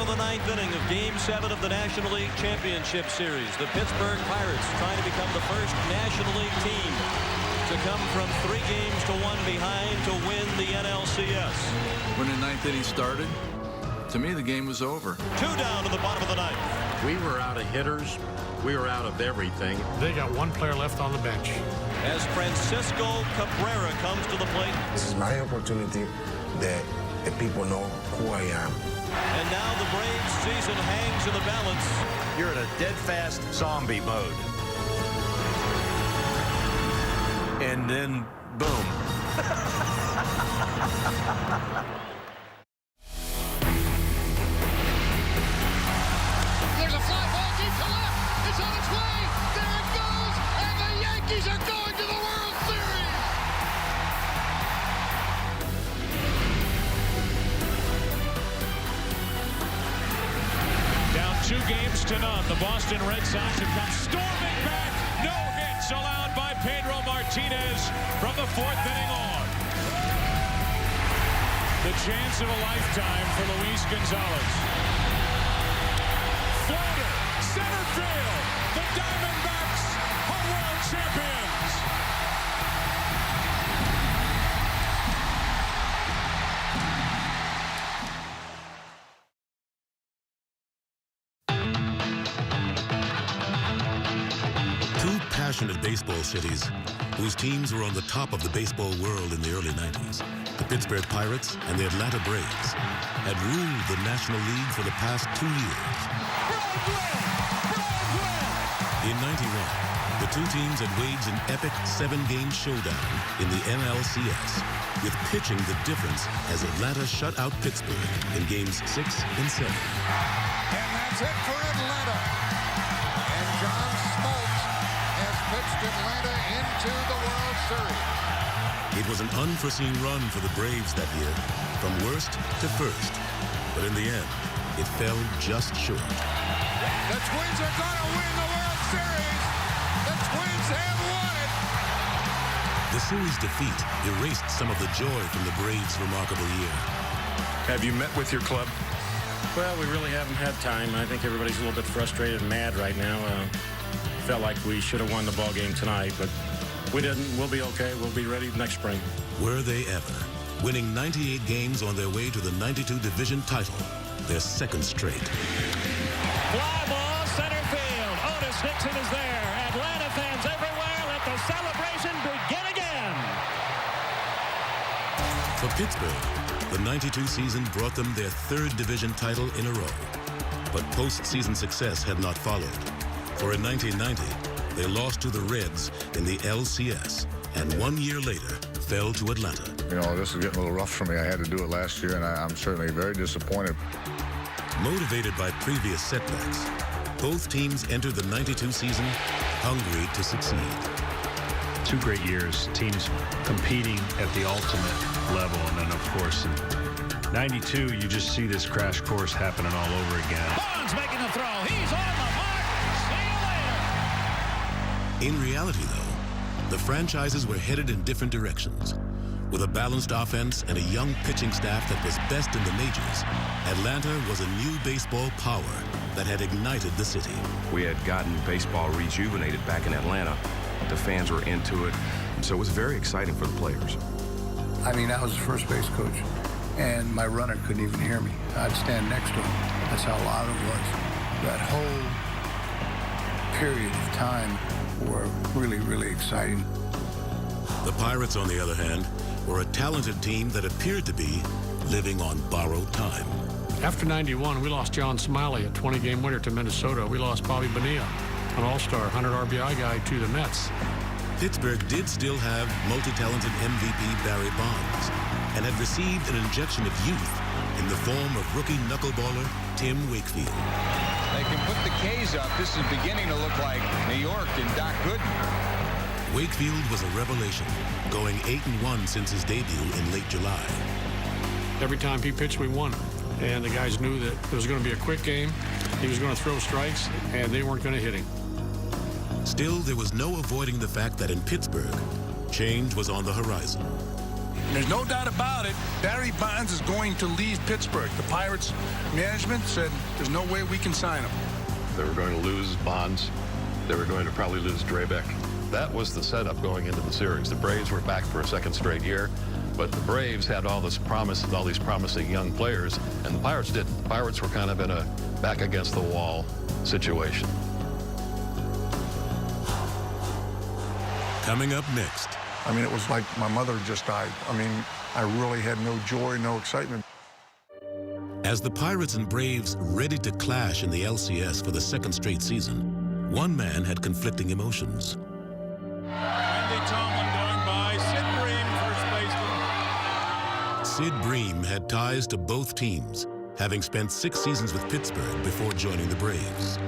of the ninth inning of Game 7 of the National League Championship Series. The Pittsburgh Pirates trying to become the first National League team to come from 3 games to 1 behind to win the NLCS. When the ninth inning started, to me the game was over. 2 down to the bottom of the ninth. We were out of hitters. We were out of everything. They got 1 player left on the bench. As Francisco Cabrera comes to the plate. This is my opportunity that the people know who I am. And now the Braves season hangs in the balance. You're in a dead-fast zombie mode. And then, boom. There's a fly ball deep to left. It's on its way. There it goes. And the Yankees are going to the World Series. Down 2 games to none. The Boston Red Sox have come storming back. No hits allowed by Pedro Martinez from the 4th inning on. The chance of a lifetime for Luis Gonzalez. Floater, center field. The Diamondbacks are world champions. Two passionate baseball cities whose teams were on the top of the baseball world in the early 90s, the Pittsburgh Pirates and the Atlanta Braves, had ruled the National League for the past 2 years. In '91, the two teams had waged an epic 7-game showdown in the NLCS, with pitching the difference as Atlanta shut out Pittsburgh in games 6 and 7. And that's it for Atlanta. And John Smoltz has pitched Atlanta into the World Series. It was an unforeseen run for the Braves that year, from worst to first. But in the end, it fell just short. The Twins are going to win the World Series. The Twins have won it. The series defeat erased some of the joy from the Braves' remarkable year. Have you met with your club? Well, we really haven't had time. I think everybody's a little bit frustrated and mad right now. Felt like we should have won the ball game tonight, but we didn't. We'll be okay. We'll be ready next spring. Were they ever? Winning 98 games on their way to the 92 division title, their 2nd straight. Fly ball, center field. Otis Nixon is there. Atlanta fans everywhere. Let the celebration begin again. For Pittsburgh, the 92 season brought them their 3rd division title in a row. But postseason success had not followed. For in 1990, they lost to the Reds in the LCS, and 1 year later, fell to Atlanta. You know, this is getting a little rough for me. I had to do it last year, and I'm certainly very disappointed. Motivated by previous setbacks, both teams entered the 92 season hungry to succeed. 2 great years, teams competing at the ultimate level. And then, of course, in 92, you just see this crash course happening all over again. Bonds making the throw. He's on the mark. See you later. In reality, though, the franchises were headed in different directions. With a balanced offense and a young pitching staff that was best in the majors, Atlanta was a new baseball power that had ignited the city. We had gotten baseball rejuvenated back in Atlanta. The fans were into it, and so it was very exciting for the players. I mean, I was a first base coach, and my runner couldn't even hear me. I'd stand next to him. That's how loud it was. That whole period of time were really, really exciting. The Pirates, on the other hand, were a talented team that appeared to be living on borrowed time. After 91, we lost John Smiley, a 20-game winner, to Minnesota. We lost Bobby Bonilla, an all-star, 100 RBI guy, to the Mets. Pittsburgh did still have multi-talented MVP Barry Bonds and had received an injection of youth in the form of rookie knuckleballer Tim Wakefield. They can put the K's up. This is beginning to look like New York and Doc Gooden. Wakefield was a revelation, going 8-1 since his debut in late July. Every time he pitched, we won. And the guys knew that it was going to be a quick game. He was going to throw strikes, and they weren't going to hit him. Still, there was no avoiding the fact that in Pittsburgh, change was on the horizon. there's no doubt about it, Barry Bonds is going to leave Pittsburgh. The Pirates management said there's no way we can sign him. They were going to lose Bonds. They were going to probably lose Drastic. That was the setup going into the series. The Braves were back for a second straight year, but the Braves had all this promise, all these promising young players, and the Pirates didn't. The Pirates were kind of in a back against the wall situation. Coming up next. I mean, it was like my mother just died. I mean, I really had no joy, no excitement. As the Pirates and Braves ready to clash in the LCS for the second straight season, one man had conflicting emotions. Andy Tomlin going by. Sid Bream, first baseman. Sid Bream had ties to both teams, having spent 6 seasons with Pittsburgh before joining the Braves.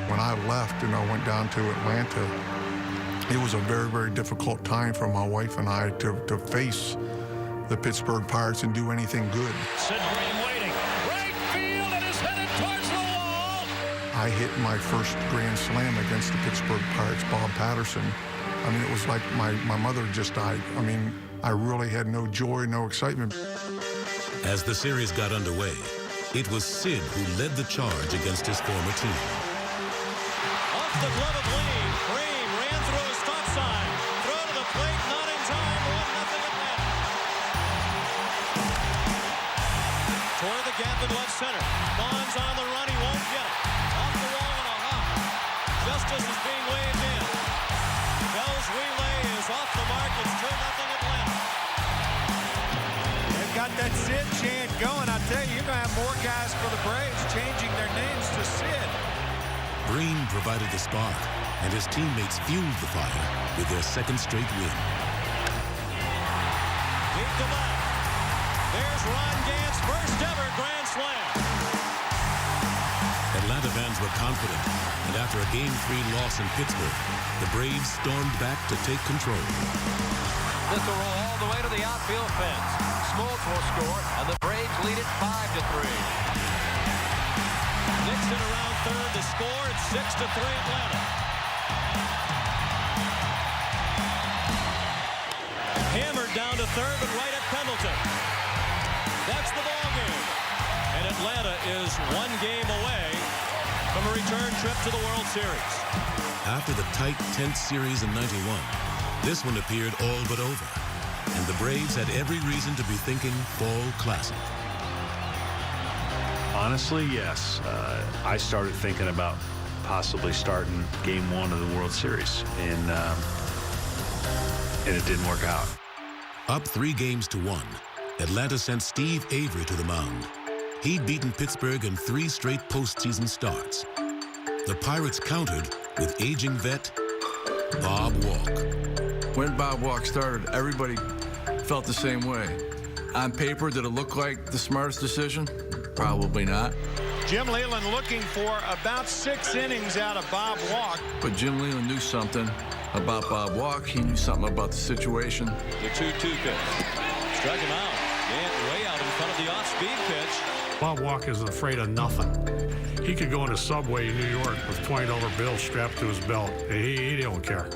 When I left and I went down to Atlanta, it was a very, very difficult time for my wife and I to face the Pittsburgh Pirates and do anything good. Sid Bream waiting. Right field, and is headed towards the wall. I hit my first grand slam against the Pittsburgh Pirates, Bob Patterson. I mean, it was like my mother just died. I mean, I really had no joy, no excitement. As the series got underway, it was Sid who led the charge against his former team. Off the glove of Lee, Bream ran through a stop sign. Throw to the plate, not in time. 1-0 Atlanta. Toward the gap in left center. Bonds on the run, he won't get it. Off the wall and a hop. Justice is being waved in. Bell's relay is off the mark. It's 2-0 Atlanta. They've got that Sid chant going. I tell you, you're going to have more guys for the Braves changing their names to Sid. Bream provided the spark, and his teammates fueled the fire with their second straight win. Deep to left. There's Ron Gant's first ever grand slam. Atlanta fans were confident, and after a Game 3 loss in Pittsburgh, the Braves stormed back to take control. This will roll all the way to the outfield fence. Smoltz will score, and the Braves lead it 5-3. Nixon around third to score. It's 6-3 Atlanta. Hammered down to third, but right at Pendleton. That's the ball game. And Atlanta is 1 game away from a return trip to the World Series. After the tight, tense series in '91, this one appeared all but over, and the Braves had every reason to be thinking Fall Classic. Honestly, yes. I started thinking about possibly starting Game 1 of the World Series, and it didn't work out. Up 3-1, Atlanta sent Steve Avery to the mound. He'd beaten Pittsburgh in 3 straight postseason starts. The Pirates countered with aging vet Bob Walk. When Bob Walk started, everybody felt the same way. On paper, did it look like the smartest decision? Probably not. Jim Leyland looking for about 6 innings out of Bob Walk. But Jim Leyland knew something about Bob Walk. He knew something about the situation. The 2-2 pitch. Struck him out. Gant way out in front of the off-speed pitch. Bob Walk isn't afraid of nothing. He could go in a subway in New York with $20 bills strapped to his belt. He don't care.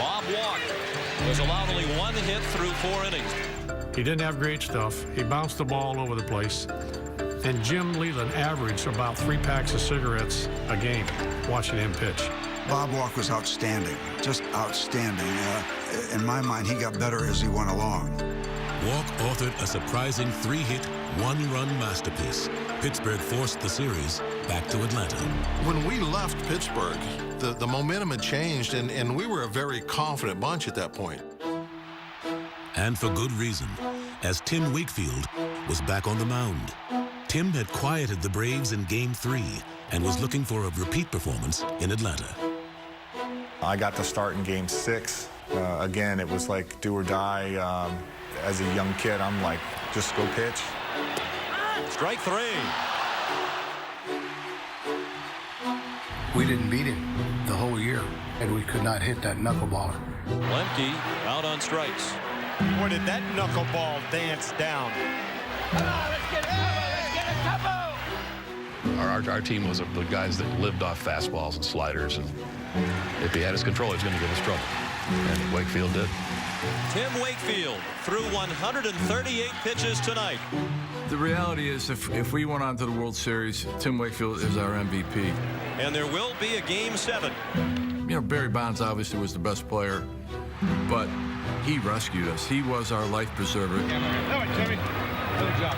Bob Walk was allowed only 1 hit through 4 innings. He didn't have great stuff. He bounced the ball all over the place. And Jim Leyland averaged about 3 packs of cigarettes a game watching him pitch. Bob Walk was outstanding, just outstanding. In my mind, he got better as he went along. Walk authored a surprising 3-hit, 1-run masterpiece. Pittsburgh forced the series back to Atlanta. When we left Pittsburgh, the momentum had changed, and we were a very confident bunch at that point. And for good reason, as Tim Wakefield was back on the mound. Tim had quieted the Braves in Game 3 and was looking for a repeat performance in Atlanta. I got to start in Game 6. Again, it was like do or die. As a young kid, I'm like, just go pitch. Strike 3. We didn't beat him the whole year, and we could not hit that knuckleballer. Lemke out on strikes. Boy, did that knuckleball dance down. Come on, let's get it over. Let's get a couple. Our team was the guys that lived off fastballs and sliders, and if he had his control, he was going to give us trouble. And Wakefield did. Tim Wakefield threw 138 pitches tonight. The reality is, if we went on to the World Series, Tim Wakefield is our MVP. And there will be a Game 7. You know, Barry Bonds obviously was the best player, but he rescued us. He was our life preserver. Good job.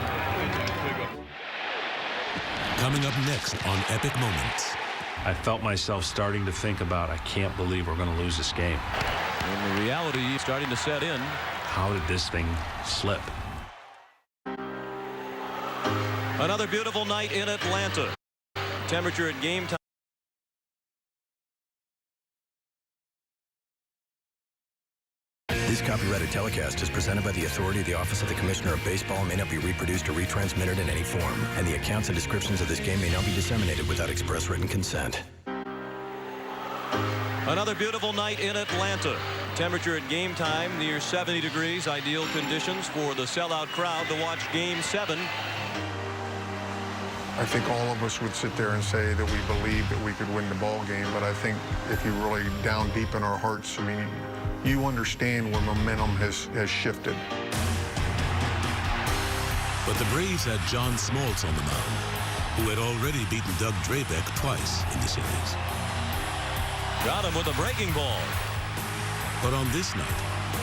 Coming up next on Epic Moments. I felt myself starting to think about, I can't believe we're going to lose this game. And the reality starting to set in. How did this thing slip? Another beautiful night in Atlanta. Temperature at game time. This copyrighted telecast is presented by the authority of the Office of the Commissioner of Baseball and may not be reproduced or retransmitted in any form. And the accounts and descriptions of this game may not be disseminated without express written consent. Another beautiful night in Atlanta. Temperature at game time near 70 degrees. Ideal conditions for the sellout crowd to watch Game 7. I think all of us would sit there and say that we believed that we could win the ball game, but I think if you really down deep in our hearts, I mean, you understand where momentum has shifted. But the Braves had John Smoltz on the mound, who had already beaten Doug Drabek twice in the series. Got him with a breaking ball. But on this night,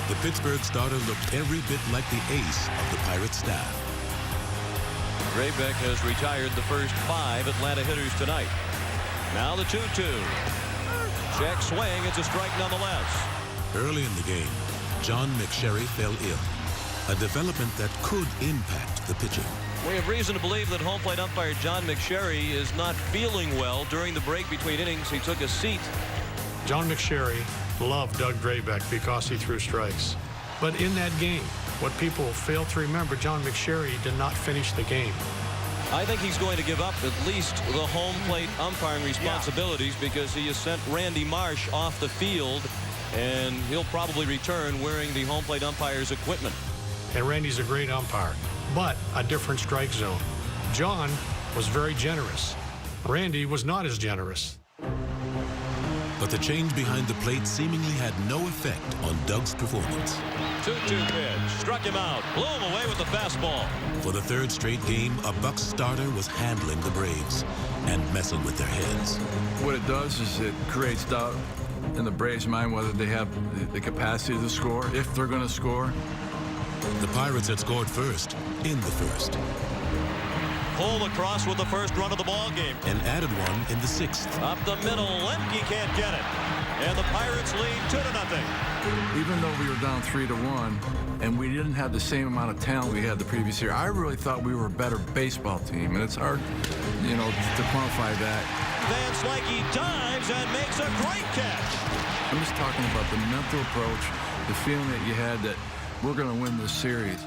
the Pittsburgh starter looked every bit like the ace of the Pirates staff. Drabek has retired the first 5 Atlanta hitters tonight. Now the 2-2. Check swing. It's a strike nonetheless. Early in the game, John McSherry fell ill, a development that could impact the pitching. We have reason to believe that home plate umpire John McSherry is not feeling well. During the break between innings, he took a seat. John McSherry loved Doug Drabek because he threw strikes. But in that game, what people fail to remember, John McSherry did not finish the game. I think he's going to give up at least the home plate umpiring responsibilities because he has sent Randy Marsh off the field, and he'll probably return wearing the home plate umpire's equipment. And Randy's a great umpire, but a different strike zone. John was very generous. Randy was not as generous. But the change behind the plate seemingly had no effect on Doug's performance. 2-2 pitch. Struck him out. Blew him away with the fastball. For the third straight game, a Bucs starter was handling the Braves and messing with their heads. What it does is it creates doubt in the Braves' mind whether they have the capacity to score, if they're going to score. The Pirates had scored first in the first. Pulled across with the first run of the ball game. And added one in the 6th. Up the middle. Lemke can't get it. And the Pirates lead 2-0. Even though we were down 3-1 and we didn't have the same amount of talent we had the previous year, I really thought we were a better baseball team. And it's hard, you know, to quantify that. Van Slyke dives and makes a great catch. I'm just talking about the mental approach, the feeling that you had that we're going to win this series.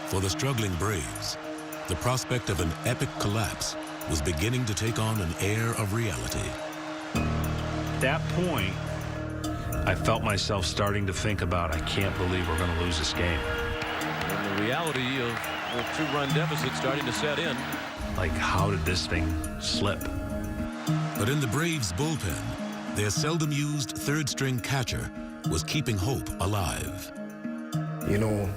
For the struggling Braves, the prospect of an epic collapse was beginning to take on an air of reality. At that point, I felt myself starting to think about, I can't believe we're going to lose this game. And the reality of the 2-run deficit starting to set in. Like, how did this thing slip? But in the Braves' bullpen, their seldom-used third-string catcher was keeping hope alive. You know,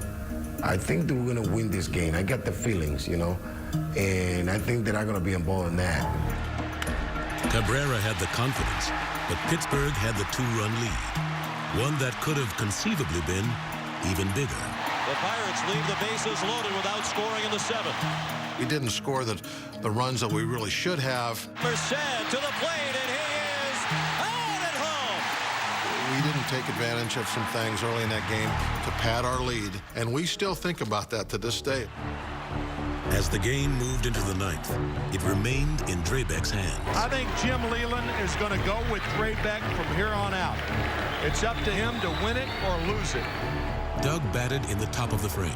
I think that we're going to win this game. I got the feelings, you know, and I think that I'm going to be involved in that. Cabrera had the confidence, but Pittsburgh had the 2-run lead, one that could have conceivably been even bigger. The Pirates leave the bases loaded without scoring in the 7th. We didn't score the runs that we really should have. Merced to the plate, and he is out at home. We didn't take advantage of some things early in that game to pad our lead, and we still think about that to this day. As the game moved into the 9th, it remained in Drabek's hands. I think Jim Leyland is going to go with Drabek from here on out. It's up to him to win it or lose it. Doug batted in the top of the frame,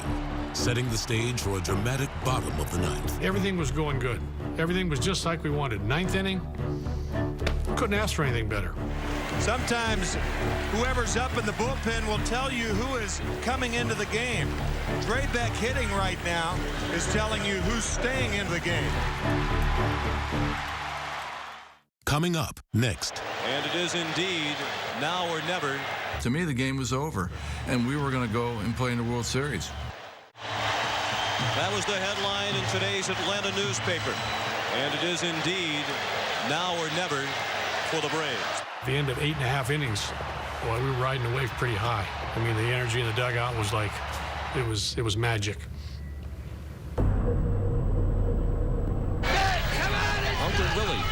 setting the stage for a dramatic bottom of the 9th. Everything was going good. Everything was just like we wanted. 9th inning, couldn't ask for anything better. Sometimes whoever's up in the bullpen will tell you who is coming into the game. Drabek hitting right now is telling you who's staying in the game. Coming up next. And it is indeed now or never To me, the game was over, and we were going to go and play in the World Series. That was the headline in today's Atlanta newspaper. And it is indeed now or never for the Braves. At the end of 8.5 innings, boy, we were riding the wave pretty high. I mean, the energy in the dugout was like, it was magic. Uncle Willie.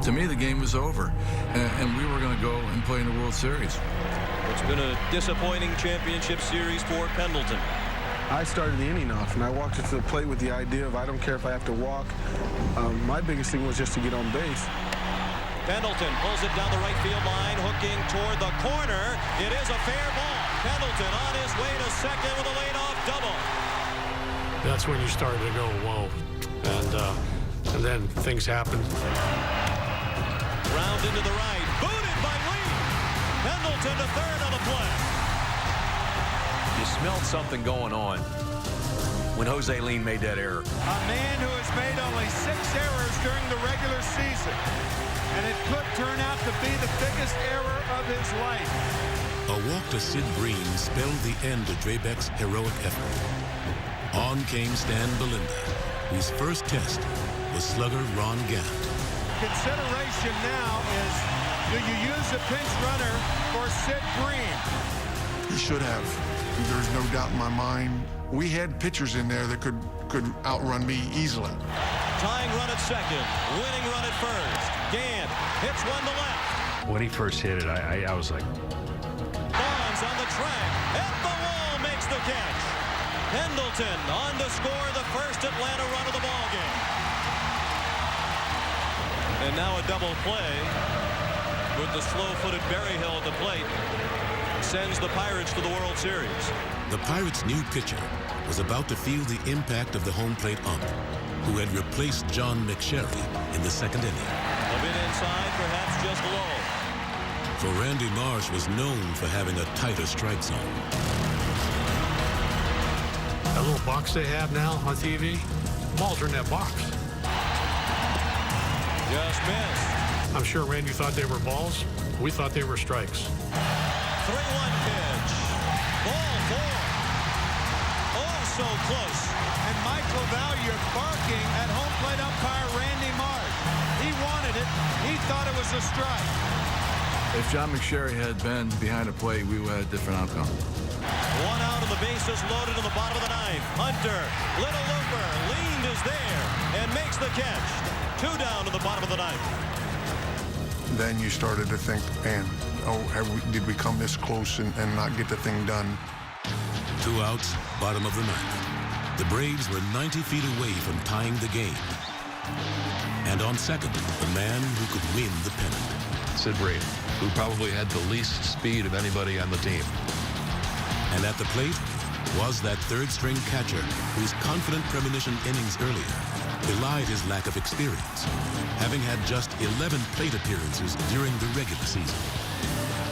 To me, the game was over, and we were going to go and play in the World Series. It's been a disappointing championship series for Pendleton. I started the inning off, and I walked to the plate with the idea of I don't care if I have to walk. My biggest thing was just to get on base. Pendleton pulls it down the right field line, hooking toward the corner. It is a fair ball. Pendleton on his way to second with a leadoff double. That's when you started to go, whoa. And then things happened. Round into the right. Booted by Lee. Pendleton to third on the play. You smelled something going on when Jose Lean made that error. A man who has made only 6 errors during the regular season. And it could turn out to be the biggest error of his life. A walk to Sid Breen spelled the end of Drabek's heroic effort. On came Stan Belinda, whose first test was slugger Ron Gant. Consideration now is, do you use a pinch runner for Sid Breen? He should have. There's no doubt in my mind. We had pitchers in there that could outrun me easily. Tying run at second, winning run at first. Gant hits one to left. When he first hit it, I was like... Bonds on the track, at the wall, makes the catch. Pendleton on to score the first Atlanta run of the ball game. And now a double play with the slow-footed Berryhill at the plate sends the Pirates to the World Series. The Pirates' new pitcher was about to feel the impact of the home plate ump, who had replaced John McSherry in the second inning. A bit inside, perhaps just low. For Randy Marsh was known for having a tighter strike zone. That little box they have now on TV, balls are in that box. Just missed. I'm sure Randy thought they were balls. We thought they were strikes. 3-1 pitch. Ball 4. Oh, so close. And Michael Valliere barking at home plate umpire Randy Marsh. He wanted it. He thought it was a strike. If John McSherry had been behind the plate, we would have had a different outcome. 1 out and the bases loaded in the bottom of the 9th. Hunter, little looper, leaned is there and makes the catch. 2 down in the bottom of the 9th. Then you started to think, man, did we come this close and not get the thing done? 2 outs, bottom of the 9th. The Braves were 90 feet away from tying the game. And on second, the man who could win the pennant. Sid Breen, who probably had the least speed of anybody on the team. And at the plate was that third-string catcher whose confident premonition innings earlier belied his lack of experience, having had just 11 plate appearances during the regular season.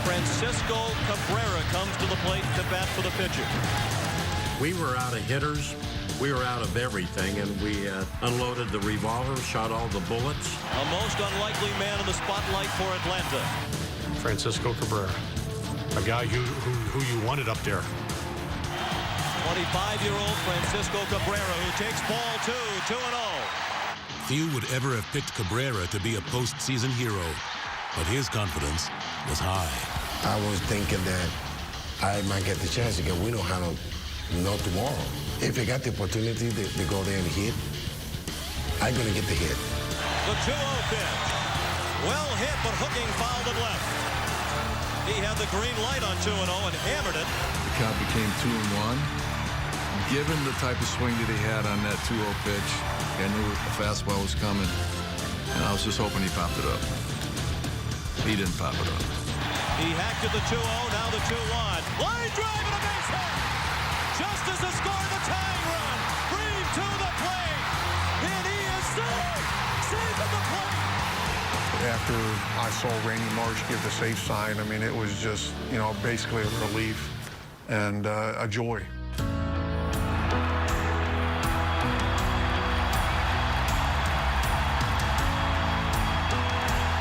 Francisco Cabrera comes to the plate to bat for the pitcher. We were out of hitters. We were out of everything, and we unloaded the revolver, shot all the bullets. A most unlikely man in the spotlight for Atlanta. Francisco Cabrera, a guy who you wanted up there. 25-year-old Francisco Cabrera, who takes ball 2, 2-0. Few would ever have picked Cabrera to be a postseason hero, but his confidence was high. I was thinking that I might get the chance because we know how to know tomorrow. If I got the opportunity to go there and hit, I'm going to get the hit. The 2-0 pitch. Well hit, but hooking fouled it left. He had the green light on 2-0 and hammered it. The count became 2-1. Given the type of swing that he had on that 2-0 pitch, I knew a fastball was coming, and I was just hoping he popped it up. He didn't pop it up. He hacked at the 2-0, now the 2-1. Line drive and a base hit. Justice has scored the tying run. Breen to the plate. And he is safe. Safe at the plate. After I saw Randy Marsh give the safe sign, I mean, it was just, basically a relief and a joy.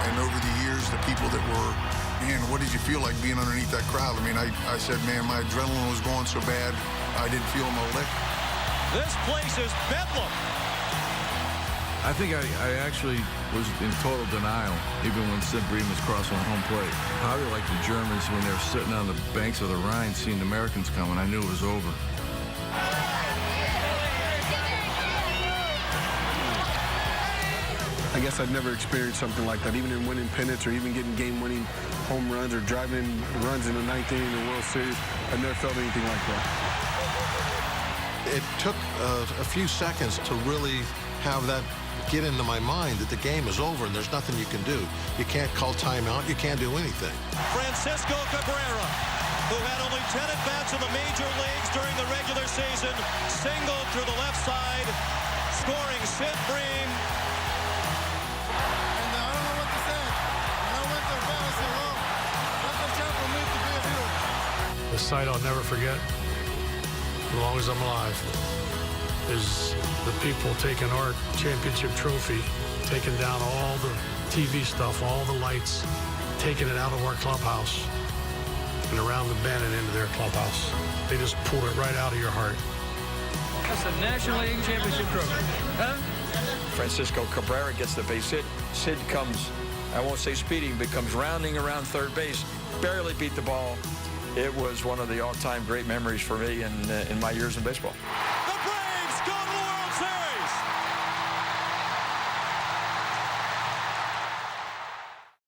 And over the years, the people that were And what did you feel like being underneath that crowd? I mean, I said, man, my adrenaline was going so bad, I didn't feel no lick. This place is bedlam. I think I actually was in total denial, even when Sid Breeden was crossing home plate. Probably like the Germans when they were sitting on the banks of the Rhine seeing the Americans coming. I knew it was over. I guess I'd never experienced something like that, even in winning pennants or even getting game-winning home runs or driving in runs in the ninth inning in the World Series. I've never felt anything like that. It took a few seconds to really have that get into my mind that the game is over and there's nothing you can do. You can't call timeout. You can't do anything. Francisco Cabrera, who had only 10 at-bats in the major leagues during the regular season, singled through the left side, scoring Sid Breeden. The sight I'll never forget, as long as I'm alive, is the people taking our championship trophy, taking down all the TV stuff, all the lights, taking it out of our clubhouse and around the bend and into their clubhouse. They just pulled it right out of your heart. That's the National League Championship trophy. Huh? Francisco Cabrera gets the base hit. Sid comes, I won't say speeding, but comes rounding around third base, barely beat the ball. It was one of the all-time great memories for me in my years in baseball.